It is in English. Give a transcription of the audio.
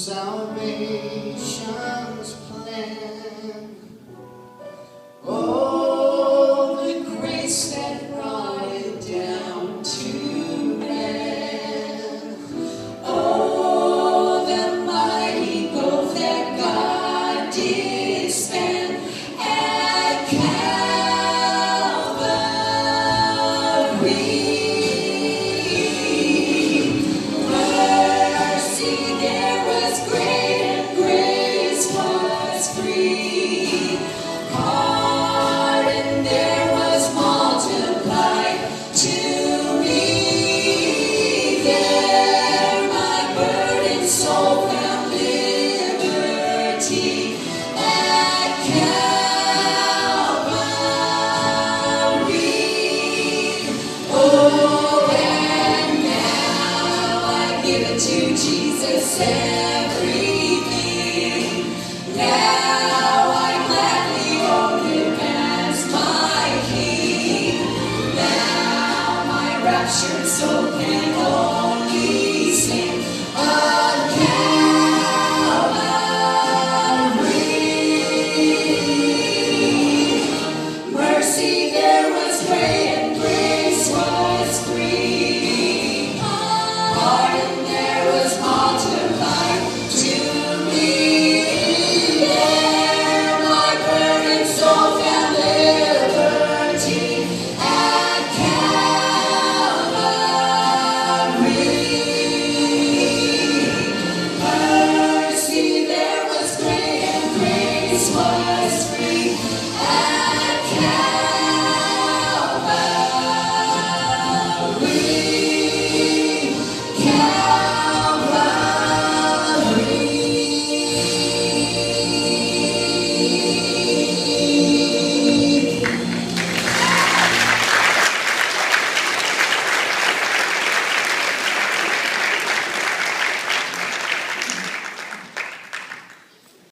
salvation's plan. Oh, the grace that brought it down to man. Oh, the mighty gulf that God did span at Calvary. Mercy there was great and grace was free. Pardon there was multiplied to me. There my burdened soul found liberty at Calvary. Oh, and now I give it to Jesus everything. Now I gladly own him as my King. Now my raptured soul can only sing of Calvary. Mercy there was great and grace was free. Pardon there was multiplied to me. There my burdened soul found liberty at Calvary. Mercy there was great and grace was free at Calvary.